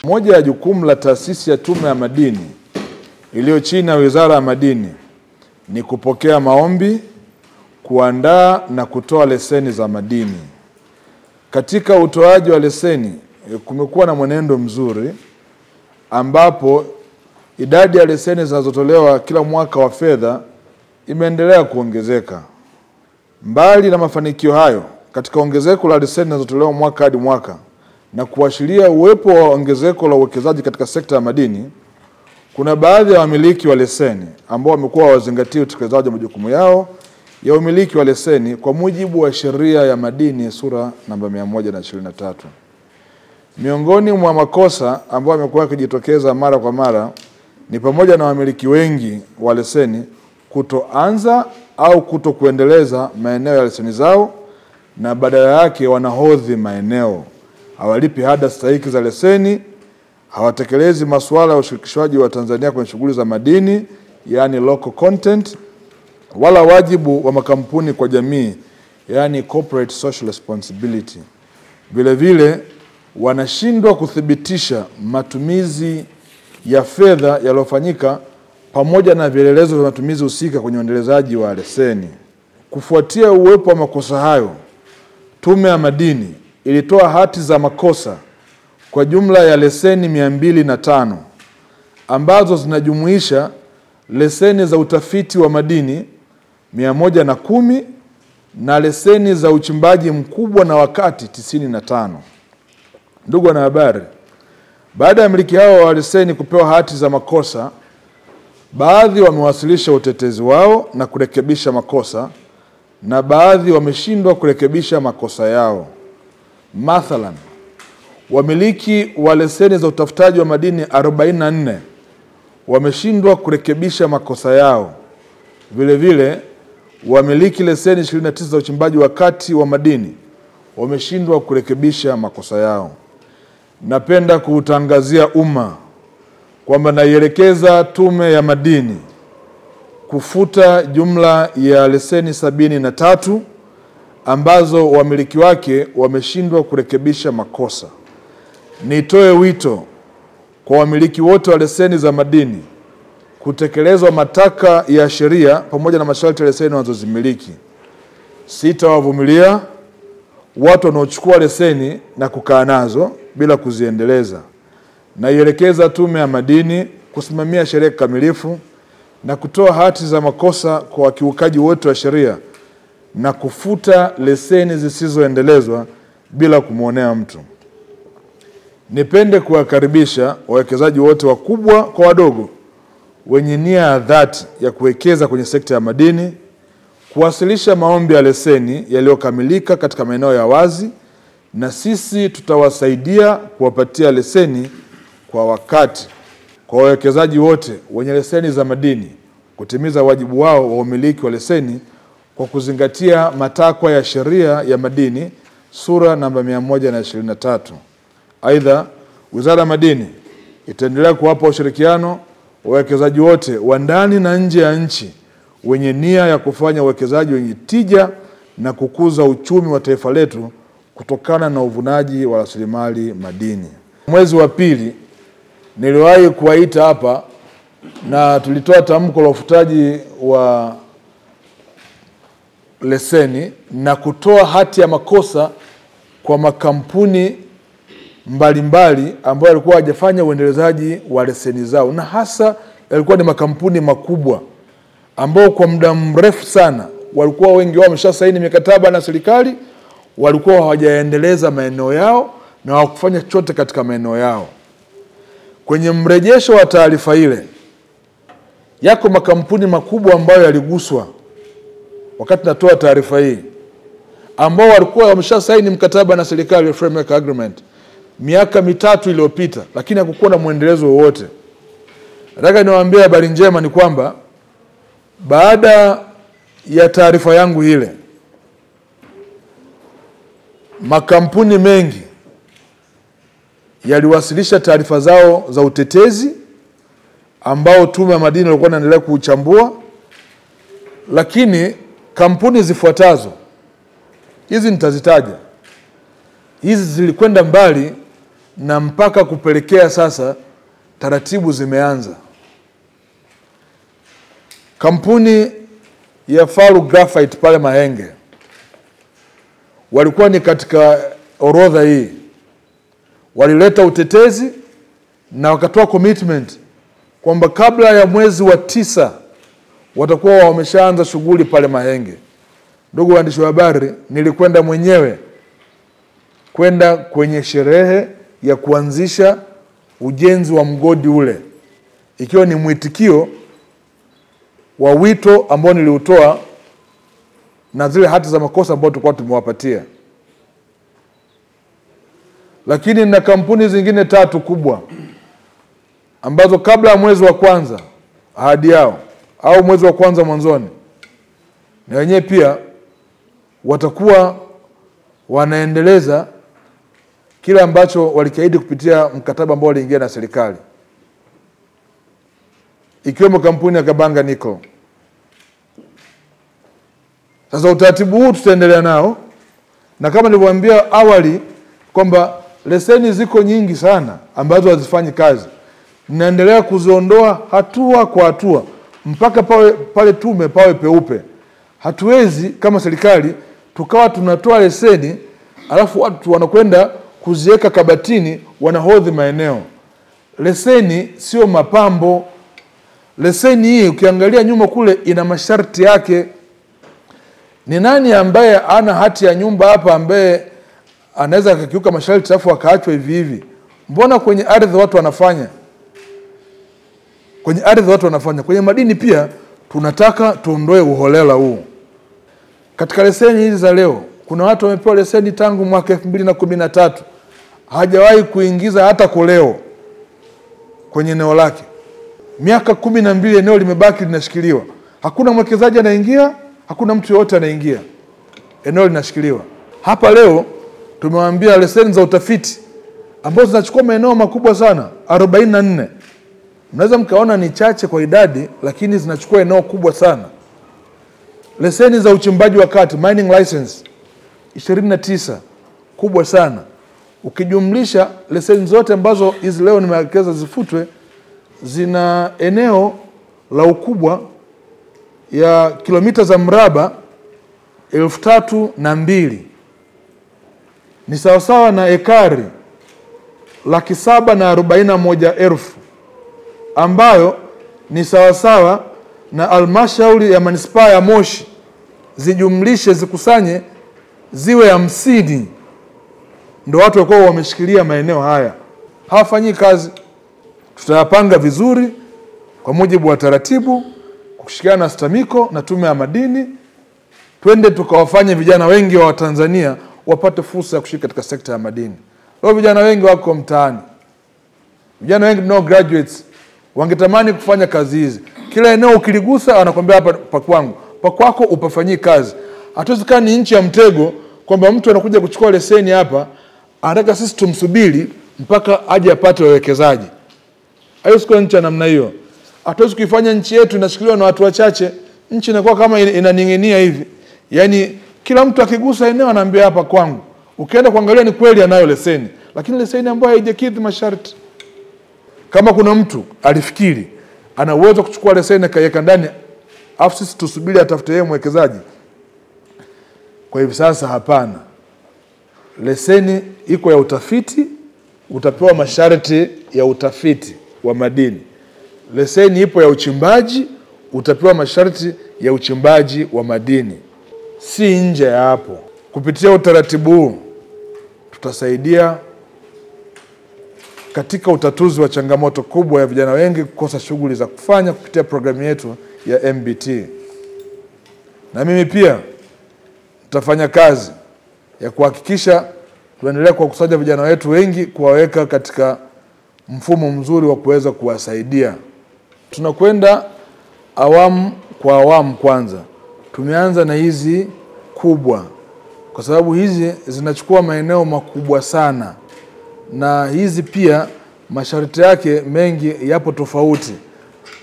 Moja ya jukumu la taasisi ya Tume ya Madini iliyo chini ya Wizara ya Madini ni kupokea maombi, kuandaa na kutoa leseni za madini. Katika utoaji wa leseni kumekuwa na mwenendo mzuri ambapo idadi ya leseni zinazotolewa kila mwaka wa fedha imeendelea kuongezeka. Mbali na mafanikio hayo, katika ongezeko la leseni zinazotolewa mwaka hadi mwaka na kuashiria uwepo wa ongezeko la uwekezaji katika sekta ya madini, kuna baadhi ya wamiliki wa leseni ambao wamekuwa hawazingatii utekelezaji wa majukumu yao ya umiliki wa leseni kwa mujibu wa Sheria ya Madini sura namba 123. Miongoni mwa makosa ambayo yamekuwa yakijitokeza mara kwa mara ni pamoja na wamiliki wengi wa leseni kutoanza au kutokuendeleza maeneo ya leseni zao, na badala yake wanahodhi maeneo, hawalipi ada stahiki za leseni, hawatekelezi masuala ya ushirikishwaji wa Tanzania kwenye shughuli za madini, yani local content, wala wajibu wa makampuni kwa jamii, yani corporate social responsibility. Vile vile wanashindwa kuthibitisha matumizi ya fedha yaliyofanyika pamoja na vielelezo vya matumizi husika kwenye uendelezaji wa leseni. Kufuatia uwepo wa makosa hayo, Tume ya Madini ilitoa hati za makosa kwa jumla ya leseni 205 ambazo zinajumuisha leseni za utafiti wa madini 110 na leseni za uchimbaji mkubwa na wakati 95. Ndugu wanahabari, baada ya miliki hao wa leseni kupewa hati za makosa, baadhi wamewasilisha utetezi wao na kurekebisha makosa, na baadhi wameshindwa kurekebisha makosa yao. Mathalan, wamiliki wa leseni za utafutaji wa madini 44 wameshindwa kurekebisha makosa yao. Vile vile, wamiliki leseni 29 za uchimbaji wa kati wa madini wameshindwa kurekebisha makosa yao. Napenda kuutangazia umma kwamba naielekeza Tume ya Madini kufuta jumla ya leseni 73 ambazo wamiliki wake wameshindwa kurekebisha makosa. Nitoe wito kwa wamiliki wote wa leseni za madini kutekelezwa mataka ya sheria pamoja na masharti ya leseni wanazozimiliki. Sitawavumilia watu wanaochukua leseni na kukaa nazo bila kuziendeleza. Naielekeza Tume ya Madini kusimamia sheria kikamilifu na kutoa hati za makosa kwa wakiukaji wote wa sheria na kufuta leseni zisizoendelezwa bila kumuonea mtu. Nipende kuwakaribisha wawekezaji wote wakubwa kwa wadogo wenye nia ya dhati ya kuwekeza kwenye sekta ya madini kuwasilisha maombi ya leseni yaliyokamilika katika maeneo ya wazi, na sisi tutawasaidia kuwapatia leseni kwa wakati. Kwa wawekezaji wote wenye leseni za madini kutimiza wajibu wao wa umiliki wa leseni kwa kuzingatia matakwa ya Sheria ya Madini sura namba 123. Aidha, Wizara ya Madini itaendelea kuwapa ushirikiano wawekezaji wote wa ndani na nje ya nchi wenye nia ya kufanya uwekezaji wenye tija na kukuza uchumi wa taifa letu kutokana na uvunaji wa rasilimali madini. Mwezi wa pili niliwahi kuwaita hapa na tulitoa tamko la ufutaji wa leseni na kutoa hati ya makosa kwa makampuni mbalimbali ambayo yalikuwa hajafanya uendelezaji wa leseni zao, na hasa yalikuwa ni makampuni makubwa ambao kwa muda mrefu sana walikuwa wengi wao wameshasaini mikataba na serikali, walikuwa hawajaendeleza maeneo yao na hawakufanya chochote katika maeneo yao. Kwenye mrejesho wa taarifa ile, yako makampuni makubwa ambayo yaliguswa wakati natoa taarifa hii, ambao walikuwa wameshasaini mkataba na serikali, framework agreement, miaka 3 iliyopita, lakini hakukuwa na muendelezo wowote. Nataka niwaambie habari njema ni kwamba baada ya taarifa yangu ile, makampuni mengi yaliwasilisha taarifa zao za utetezi ambao Tume ya Madini ilikuwa inaendelea kuchambua, lakini kampuni zifuatazo, hizi nitazitaja, hizi zilikwenda mbali na mpaka kupelekea sasa taratibu zimeanza. Kampuni ya Faru Graphite pale Mahenge walikuwa ni katika orodha hii. Walileta utetezi na wakatoa commitment kwamba kabla ya mwezi wa 9 watakuwa wameshaanza shughuli pale Mahenge. Ndugu waandishi wa habari, nilikwenda mwenyewe kwenda kwenye sherehe ya kuanzisha ujenzi wa mgodi ule, ikiwa ni mwitikio wa wito ambao niliutoa na zile hati za makosa ambao tulikuwa tumewapatia. Lakini na kampuni zingine 3 kubwa ambazo kabla ya mwezi wa kwanza ahadi yao au mwezi wa kwanza mwanzoni, na wenyewe pia watakuwa wanaendeleza kile ambacho walikiahidi kupitia mkataba ambao waliingia na serikali, ikiwemo kampuni ya Kabanga Nickel. Sasa utaratibu huu tutaendelea nao, na kama nilivyowaambia awali kwamba leseni ziko nyingi sana ambazo hazifanyi kazi. Ninaendelea kuziondoa hatua kwa hatua mpaka pale tume pawe peupe. Hatuwezi kama serikali tukawa tunatoa leseni alafu watu wanakwenda kuziweka kabatini wanahodhi maeneo. Leseni sio mapambo. Leseni hii ukiangalia nyuma kule ina masharti yake. Ni nani ambaye ana hati ya nyumba hapa ambaye anaweza kukiuka masharti alafu akaachwa hivi hivi? Mbona kwenye ardhi watu wanafanya? Kwenye ardhi watu wanafanya. Kwenye madini pia tunataka tuondoe uholela huu. Katika leseni hizi za leo, kuna watu wamepewa leseni tangu mwaka 2013. Hajawahi kuingiza hata koleo kwenye eneo lake. Miaka 12 eneo limebaki linashikiliwa. Hakuna mwekezaji anaingia, hakuna mtu yote anaingia. Eneo linashikiliwa. Hapa leo tumewaambia leseni za utafiti ambazo zinachukua maeneo makubwa sana, 44. Mnaweza mkaona ni chache kwa idadi, lakini zinachukua eneo kubwa sana. Leseni za uchimbaji wa kati, mining license, 29, kubwa sana. Ukijumlisha leseni zote ambazo hizi leo nimeelekeza zifutwe, zina eneo la ukubwa ya kilomita za mraba 3,002. Ni sawasawa na ekari 741,000, ambayo ni sawasawa na halmashauri ya manispaa ya Moshi zijumlishe zikusanye ziwe 50. Ndio watu wako wameshikilia maeneo haya. Hawafanyi kazi. Tutayapanga vizuri kwa mujibu wa taratibu, kushirikiana na STAMICO na Tume ya Madini. Twende tukawafanye vijana wengi wa Tanzania wapate fursa ya kushiriki katika sekta ya madini. Leo vijana wengi wako mtaani. Vijana wengi no graduates wangetamani kufanya kazi hizi. Kila eneo ukiligusa anakuambia hapa pa kwangu. Pa kwako upafanyie kazi. Hatuwezi kaa ni nchi ya mtego kwamba mtu anakuja kuchukua leseni hapa, anataka sisi tumsubiri mpaka aje apate wawekezaji. Hayo sio nchi ya namna hiyo. Hatuwezi kuifanya nchi yetu inashikiliwa na watu wachache. Nchi inakuwa kama inaning'inia hivi. Yaani kila mtu akigusa eneo anaambia hapa kwangu. Ukienda kuangalia ni kweli anayo leseni, lakini leseni ambayo haijakidhi masharti. Kama kuna mtu alifikiri ana uwezo kuchukua leseni na kaiweka ndani, afu sisi tusubiri atafute yeye mwekezaji, kwa hivi sasa hapana. Leseni iko ya utafiti, utapewa masharti ya utafiti wa madini. Leseni ipo ya uchimbaji, utapewa masharti ya uchimbaji wa madini. Si nje ya hapo. Kupitia utaratibu huu tutasaidia katika utatuzi wa changamoto kubwa ya vijana wengi kukosa shughuli za kufanya kupitia programu yetu ya MBT. Na mimi pia tutafanya kazi ya kuhakikisha tunaendelea kuwakusanya vijana wetu wengi, kuwaweka katika mfumo mzuri wa kuweza kuwasaidia. Tunakwenda awamu kwa awamu. Kwanza tumeanza na hizi kubwa, kwa sababu hizi zinachukua maeneo makubwa sana, na hizi pia masharti yake mengi yapo tofauti.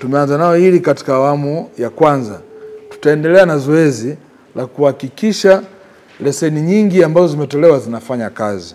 Tumeanza nao hili katika awamu ya kwanza. Tutaendelea na zoezi la kuhakikisha leseni nyingi ambazo zimetolewa zinafanya kazi.